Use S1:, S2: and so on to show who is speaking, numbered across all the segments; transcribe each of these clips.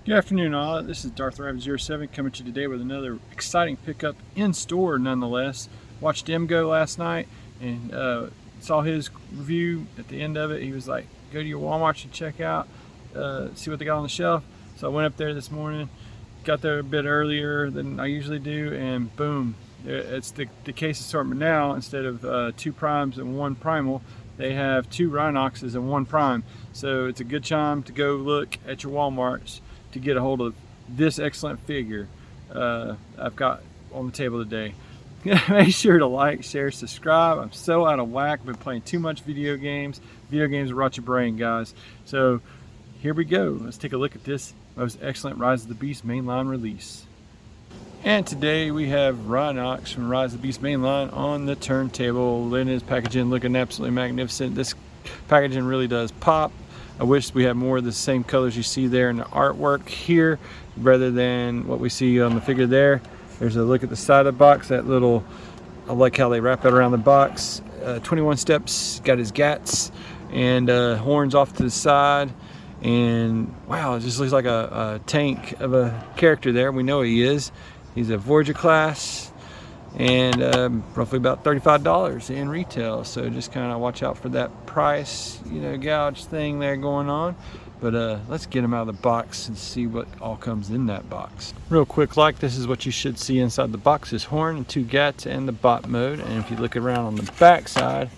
S1: Good afternoon, all. This is Darth Rabbit 07 coming to you today with another exciting pickup in store, nonetheless. Watched him go last night and saw his review at the end of it. He was like, "Go to your Walmart and check out, see what they got on the shelf." So I went up there this morning, got there a bit earlier than I usually do, and boom, it's the case assortment now. Instead of 2 primes and 1 primal, they have 2 Rhinoxes and 1 prime. So it's a good time to go look at your Walmarts to get a hold of this excellent figure I've got on the table today. Make sure to like, share, subscribe. I'm so out of whack. I've been playing too much video games. Video games rot your brain, guys. So here we go. Let's take a look at this most excellent Rise of the Beast mainline release. And today we have Rhinox from Rise of the Beast mainline on the turntable. In his packaging, looking absolutely magnificent. This packaging really does pop. I wish we had more of the same colors you see there in the artwork here rather than what we see on the figure there. There's a look at the side of the box, that little, I like how they wrap it around the box. 21 steps, got his gats and horns off to the side. And wow, it just looks like a tank of a character there. We know he is. He's a Voyager class and roughly about $35 in retail. So just kind of watch out for that price, gouge thing there going on. But let's get him out of the box and see what all comes in that box. Real quick, this is what you should see inside the box: his horn and 2 gats and the bot mode. And if you look around on the back side,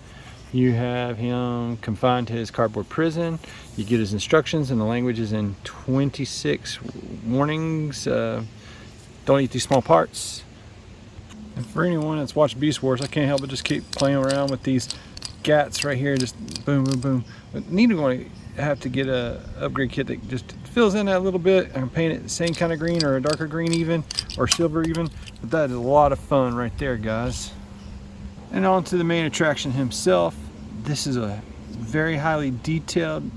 S1: you have him confined to his cardboard prison. You get his instructions, and the language is in 26 warnings. Don't eat these small parts. And for anyone that's watched Beast Wars, I can't help but just keep playing around with these gats right here, just boom, boom, boom. But neither going to have to get a upgrade kit that just fills in that a little bit. I can paint it the same kind of green or a darker green even, or silver even. But that is a lot of fun right there, guys. And on to the main attraction himself. This is a very highly detailed,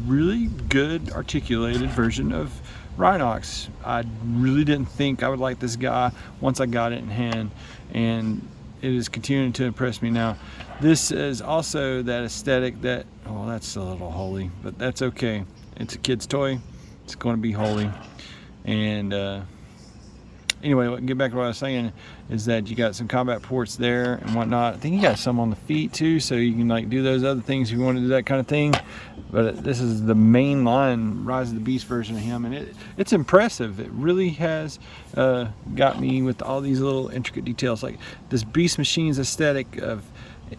S1: really good articulated version of Rhinox. I really didn't think I would like this guy once I got it in hand, and it is continuing to impress me now. This is also that aesthetic that, oh, that's a little holy, but that's okay. It's a kid's toy. It's going to be holy. And anyway, get back to what I was saying is that you got some combat ports there and whatnot. I think you got some on the feet too, so you can do those other things if you want to do that kind of thing. But this is the mainline Rise of the Beast version of him, and it's impressive. It really has got me with all these little intricate details, like this Beast Machines aesthetic of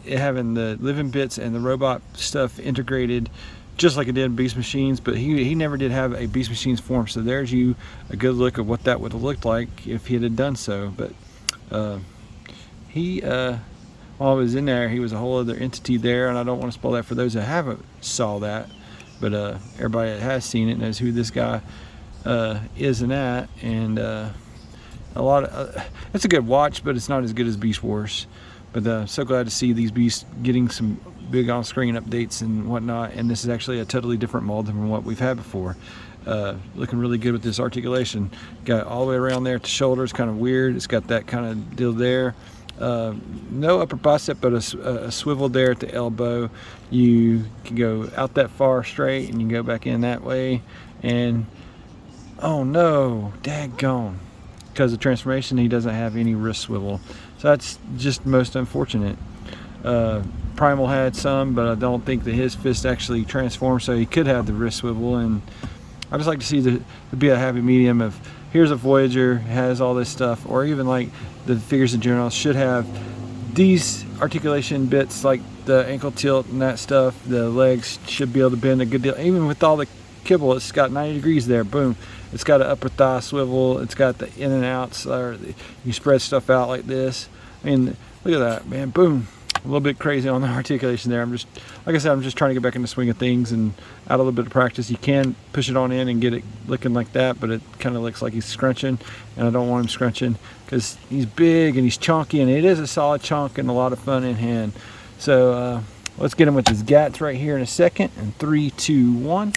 S1: it having the living bits and the robot stuff integrated just like it did in Beast Machines, but he never did have a Beast Machines form, so there's you a good look of what that would have looked like if he had done so. But while I was in there, he was a whole other entity there, and I don't want to spoil that for those that haven't saw that, but everybody that has seen it knows who this guy is and that, and it's a good watch, but it's not as good as Beast Wars. But so glad to see these beasts getting some big on-screen updates and whatnot, and this is actually a totally different mold than what we've had before. Looking really good with this articulation. Got all the way around there at the shoulders, kind of weird. It's got that kind of deal there. No upper bicep, but a swivel there at the elbow. You can go out that far straight, and you can go back in that way. And oh no, daggone. Because of transformation, he doesn't have any wrist swivel. So that's just most unfortunate. Primal had some, but I don't think that his fist actually transformed, so he could have the wrist swivel. And I just like to see to be a happy medium of here's a Voyager, has all this stuff, or even like the figures in general should have these articulation bits like the ankle tilt and that stuff. The legs should be able to bend a good deal. Even with all the kibble, it's got 90 degrees there, boom. It's got an upper thigh swivel, it's got the in and outs, or you spread stuff out like this. I mean, look at that, man, boom. A little bit crazy on the articulation there. Like I said, I'm just trying to get back in the swing of things, and out of a little bit of practice, you can push it on in and get it looking like that, but it kind of looks like he's scrunching, and I don't want him scrunching because he's big and he's chunky, and it is a solid chunk and a lot of fun in hand. So let's get him with his gats right here in a second. And 3, 2, 1.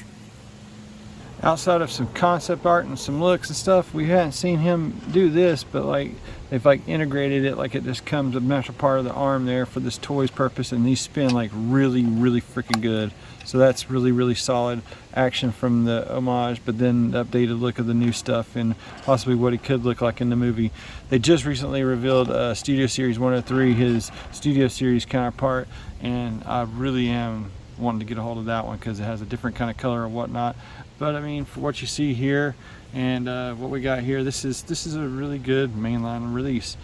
S1: outside of some concept art and some looks and stuff, we hadn't seen him do this, but like they've like integrated it, like it just comes a natural part of the arm there for this toy's purpose, and these spin like really freaking good. So that's really solid action from the homage, but then the updated look of the new stuff and possibly what he could look like in the movie. They just recently revealed Studio Series 103, his Studio Series counterpart, and I really am wanting to get a hold of that one because it has a different kind of color and whatnot. But I mean, for what you see here and what we got here, this is a really good mainline release,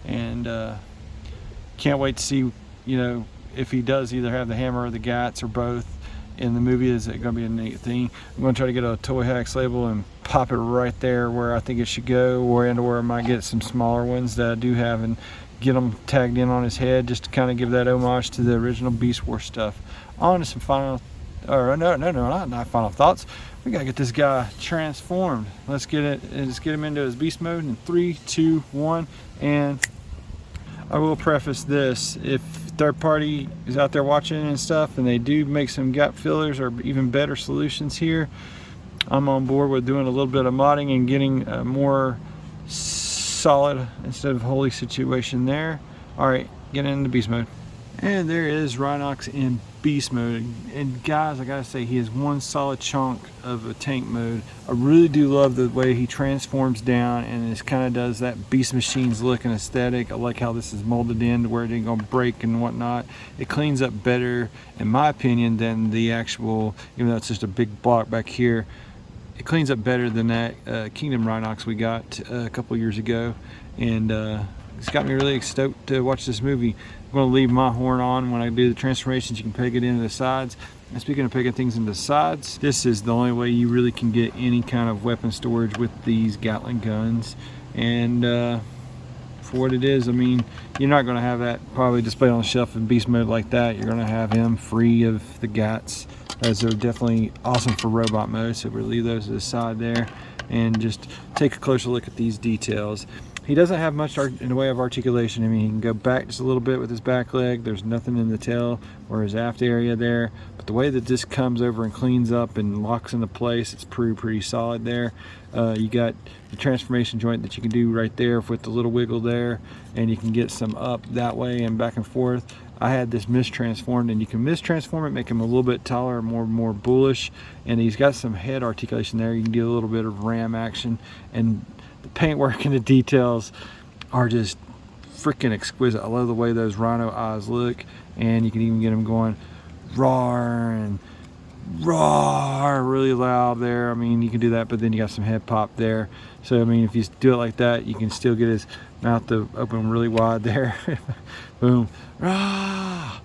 S1: and can't wait to see, you know, if he does either have the hammer or the gats or both in the movie. Is it going to be a neat thing? I'm going to try to get a Toy Hacks label and pop it right there where I think it should go, or I might get some smaller ones that I do have and get them tagged in on his head just to kind of give that homage to the original Beast Wars stuff. On to some final, or not final thoughts. We gotta get this guy transformed. Let's get it. Let's get him into his beast mode in 3, 2, 1. And I will preface this: if third party is out there watching and stuff, and they do make some gap fillers or even better solutions here, I'm on board with doing a little bit of modding and getting a more solid instead of holy situation there. All right, get into beast mode. And there is Rhinox in beast mode, and guys, I gotta say, he is one solid chunk of a tank mode. I really do love the way he transforms down and it kind of does that Beast Machines look and aesthetic. I like how this is molded in to where it ain't gonna break and whatnot. It cleans up better, in my opinion, than the actual, even though it's just a big block back here, it cleans up better than that Kingdom Rhinox we got a couple years ago, and it's got me really stoked to watch this movie. I'm going to leave my horn on when I do the transformations. You can peg it into the sides. And speaking of pegging things into the sides, this is the only way you really can get any kind of weapon storage with these Gatling guns. And for what it is, I mean, you're not going to have that probably displayed on the shelf in beast mode like that. You're going to have him free of the gats, as they're definitely awesome for robot mode. So we'll leave those to the side there and just take a closer look at these details. He doesn't have much in the way of articulation. I mean, he can go back just a little bit with his back leg. There's nothing in the tail or his aft area there. But the way that this comes over and cleans up and locks into place, it's pretty solid there. You got the transformation joint that you can do right there with the little wiggle there, and you can get some up that way and back and forth. I had this mistransformed, and you can mistransform it, make him a little bit taller, more bullish, and he's got some head articulation there. You can get a little bit of ram action, and the paintwork and the details are just freaking exquisite. I love the way those rhino eyes look, and you can even get them going roar and roar really loud there. I mean, you can do that, but then you got some head pop there. So I mean, if you do it like that, you can still get his mouth to open really wide there. Boom. Rah!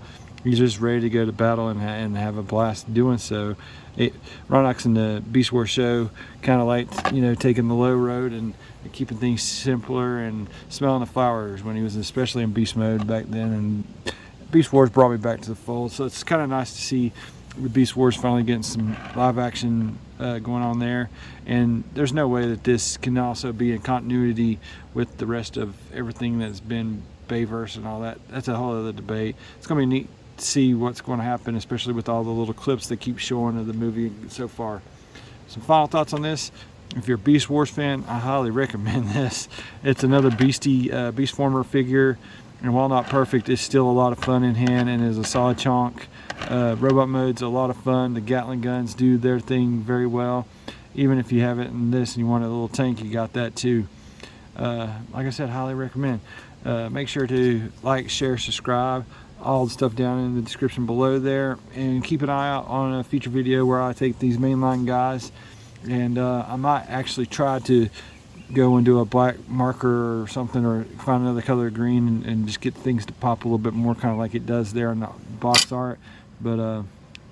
S1: He's just ready to go to battle and have a blast doing so. Rhinox in the Beast Wars show kind of liked, you know, taking the low road and keeping things simpler and smelling the flowers when he was especially in beast mode back then, and Beast Wars brought me back to the fold. So it's kind of nice to see the Beast Wars finally getting some live action going on there, and there's no way that this can also be in continuity with the rest of everything that's been Bayverse and all that. That's a whole other debate. It's gonna be neat to see what's going to happen, especially with all the little clips they keep showing of the movie so far. Some final thoughts on this: if you're a Beast Wars fan, I highly recommend this. It's another Beast Former figure, and while not perfect, it's still a lot of fun in hand and is a solid chunk. Robot mode's a lot of fun. The Gatling guns do their thing very well. Even if you have it in this and you want a little tank, you got that too. Like I said, highly recommend. Make sure to like, share, subscribe. All the stuff down in the description below there, and keep an eye out on a future video where I take these mainline guys, and I might actually try to go and do a black marker or something, or find another color of green and just get things to pop a little bit more, kind of like it does there in the box art. But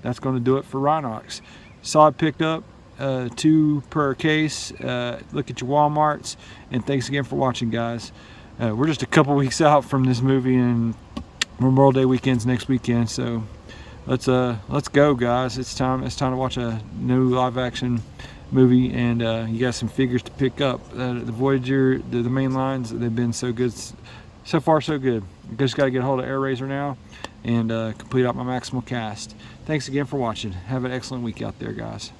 S1: that's going to do it for Rhinox. Solid picked up, 2 per case. Look at your Walmarts, and thanks again for watching, guys. We're just a couple weeks out from this movie, and Memorial Day weekend's next weekend, so let's go, guys. It's time to watch a new live action movie, and you got some figures to pick up. The Voyager, the main lines, they've been so good, so far so good. Just got to get a hold of Air Razor now and complete out my maximal cast. Thanks again for watching. Have an excellent week out there, guys.